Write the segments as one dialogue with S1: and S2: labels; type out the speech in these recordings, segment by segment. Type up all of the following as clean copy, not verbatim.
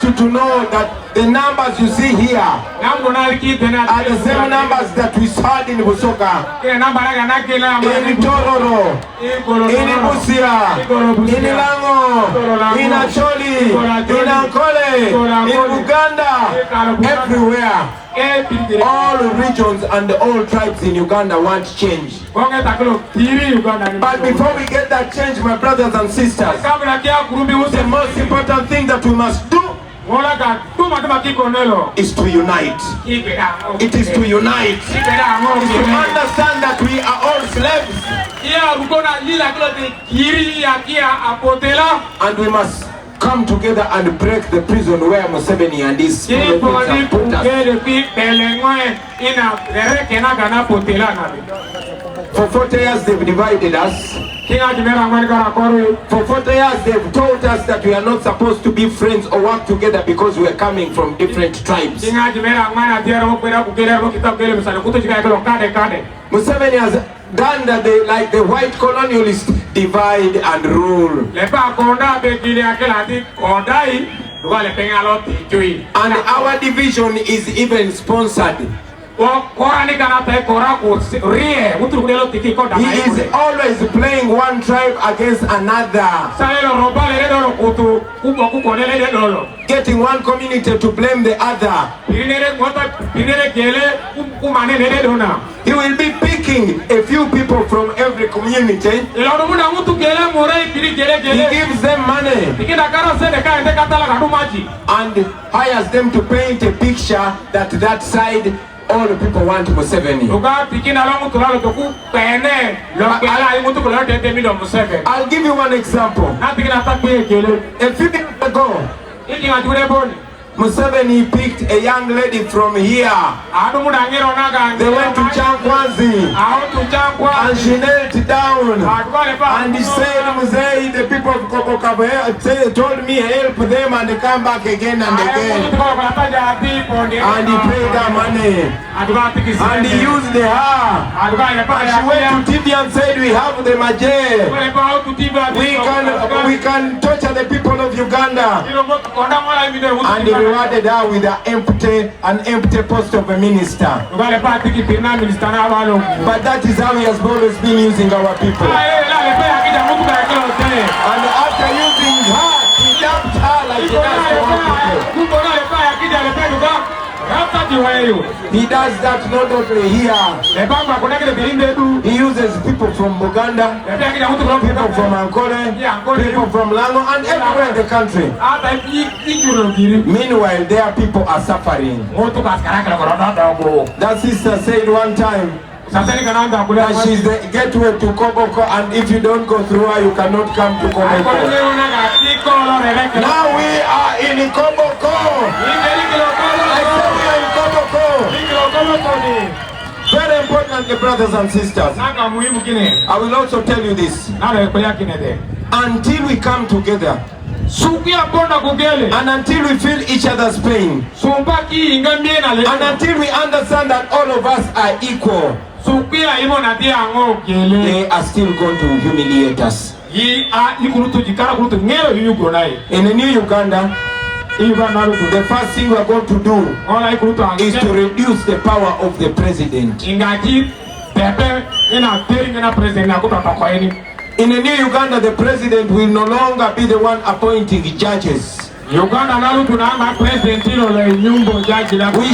S1: you to know that the numbers you see here are the same numbers that we saw in Busoga, in Tororo, in Busia, in Lango, in Acholi, in Ankole, in Uganda, everywhere. All regions and all tribes in Uganda want change. But before we get that change, my brothers and sisters, the most important thing that we must do is to unite. It is to unite. It is to understand that we are all slaves. And we must come together and break the prison where Museveni and his people have put us. For 40 years they've divided us. For 40 years they've told us that we are not supposed to be friends or work together because we are coming from different tribes. Museveni has done that like the white colonialists divide and rule. And our division is even sponsored. He is always playing one tribe against another, getting one community to blame the other. He will be picking a few people from every community. He gives them money and hires them to paint a picture that that side all the people want Museveni. I'll give you one example. A few years ago, Museveni picked a young lady from here. They went to Chankwanzi and she knelt down and he said, Musei, the people of Koboko told me help them and they come back again and again. And he paid her money and he used her. And she went to TV and said, we have the Maje. We can torture the people of Uganda. And he rewarded her with an empty post of a minister. But that is how he has always been using our people. And after using her, he dumped her like he does to all people. He does that not only here. He uses people from Buganda, people from Ankole, people from Lango, and everywhere in the country. Meanwhile, their people are suffering. That sister said one time that she's the gateway to Koboko, and if you don't go through her, you cannot come to Koboko. Now we are in Koboko. Very important, brothers and sisters. I will also tell you this. Until we come together and until we feel each other's pain and until we understand that all of us are equal, they are still going to humiliate us. In the new Uganda, the first thing we are going to do is to reduce the power of the president. In the new Uganda, the president will no longer be the one appointing judges. We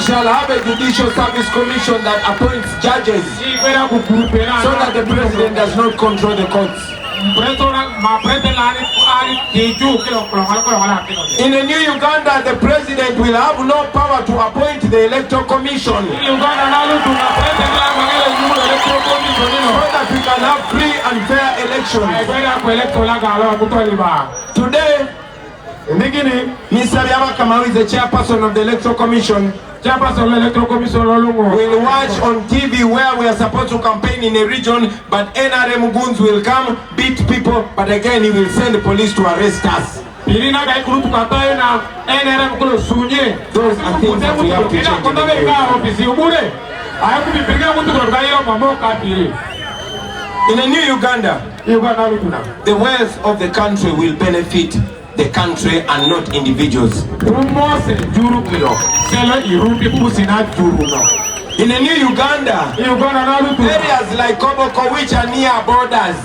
S1: shall have a judicial service commission that appoints judges so that the president does not control the courts. In the new Uganda, the president will have no power to appoint the electoral commission, so that we can have free and fair elections. Today, Mr. Yamakama, who is the chairperson of the electoral commission, will watch on TV where we are supposed to campaign in a region, but NRM goons will come, beat people, but again he will send the police to arrest us. Those are things that we have to change. In the new Uganda, the wealth of the country will benefit the country and not individuals. In the new Uganda, areas like Koboko, which are near borders,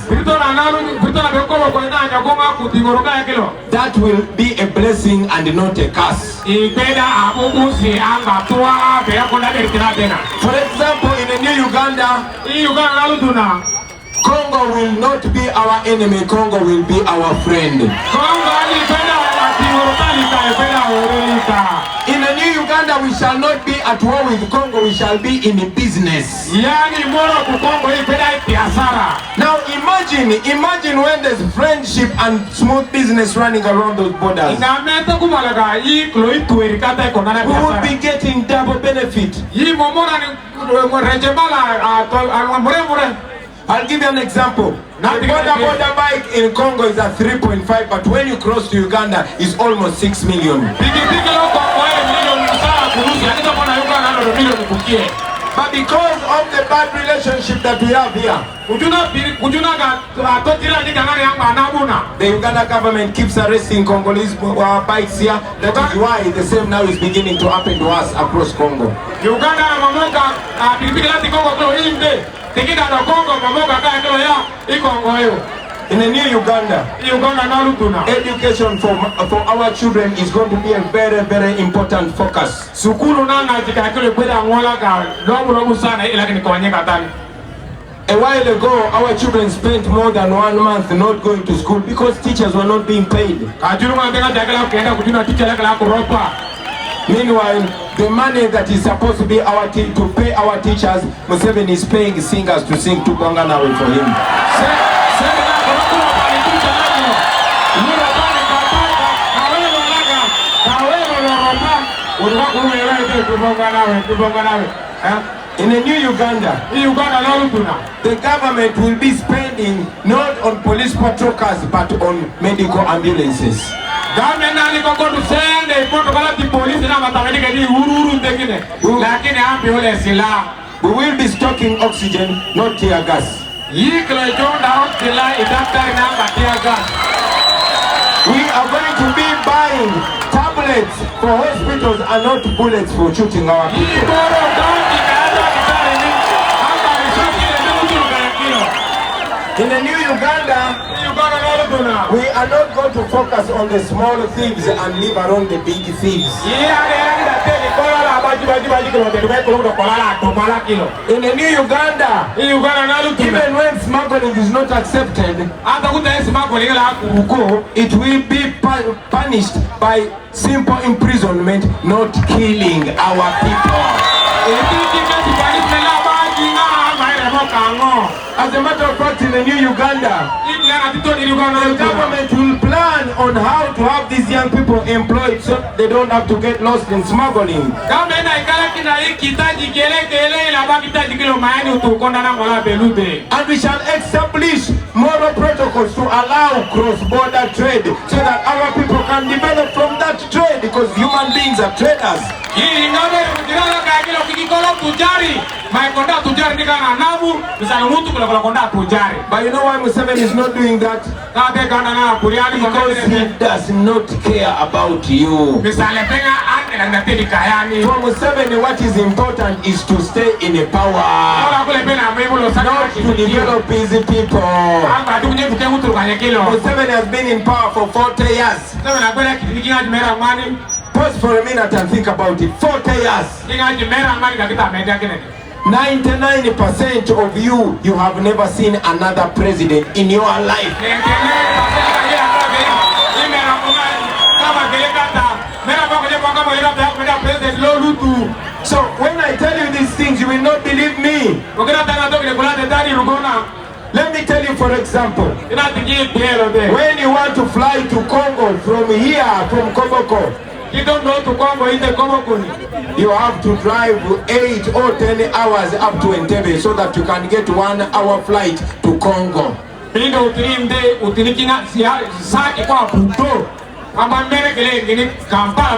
S1: that will be a blessing and not a curse. For example, in the new Uganda, Congo will not be our enemy, Congo will be our friend. In the new Uganda, we shall not be at war with Congo, we shall be in business. Now imagine when there's friendship and smooth business running around those borders. We will be getting double benefit. I'll give you an example. The border bike in Congo is at 3.5, but when you cross to Uganda, it's almost 6 million. But because of the bad relationship that we have here, the Uganda government keeps arresting Congolese bikes here. That is why the same now is beginning to happen to us across Congo. In the new Uganda, education for our children is going to be a very, very important focus. A while ago, our children spent more than 1 month not going to school because teachers were not being paid. Meanwhile, the money that is supposed to be to pay our teachers, Museveni is paying singers to sing to Banganawe for him. In the new Uganda, the government will be spending not on police patrol cars but on medical ambulances. We will be stocking oxygen, not tear gas. We are going to be buying tablets for hospitals and not bullets for shooting our people. In the new Uganda, we are not going to focus on the small thieves and leave around the big thieves. In the new Uganda, even when smuggling is not accepted, it will be punished by simple imprisonment, not killing our people. As a matter of fact, in the new Uganda, the government will plan on how to have these young people employed so they don't have to get lost in smuggling. And we shall establish moral protocols to allow cross-border trade so that our people can develop from that trade because human beings are traders. But you know why Museveni is not doing that? Because he does not care about you. For Museveni, what is important is to stay in a power, not to develop busy people. Museveni has been in power for 40 years. Pause for a minute and think about it. 40 years. 99% of you have never seen another president in your life. So when I tell you these things, you will not believe me. Let me tell you, for example, when you want to fly to Congo from here, from Koboko, you don't know to Congo in the Koboko. You have to drive 8 or 10 hours up to Entebbe so that you can get 1 hour flight to Congo.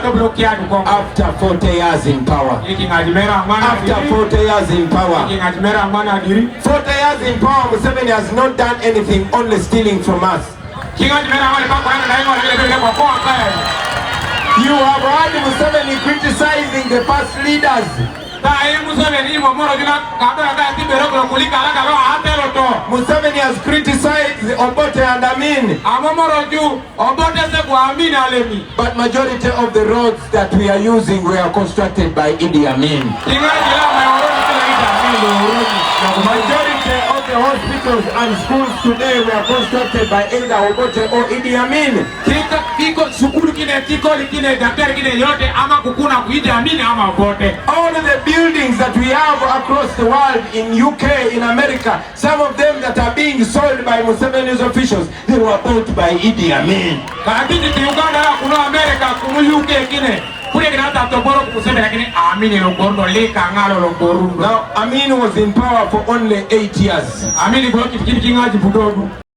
S1: After 40 years in power. After 40 years in power. 40 years in power, Museveni has not done anything, only stealing from us. You have heard Museveni criticizing the past leaders. Museveni has criticized Obote and Amin. But majority of the roads that we are using were constructed by Idi Amin. Majority of the hospitals and schools today were constructed by either Obote or Idi Amin. All of the buildings that we have across the world, in UK, in America, some of them that are being sold by Museveni's officials, they were built by Idi Amin. Now, Amin was in power for only 8 years.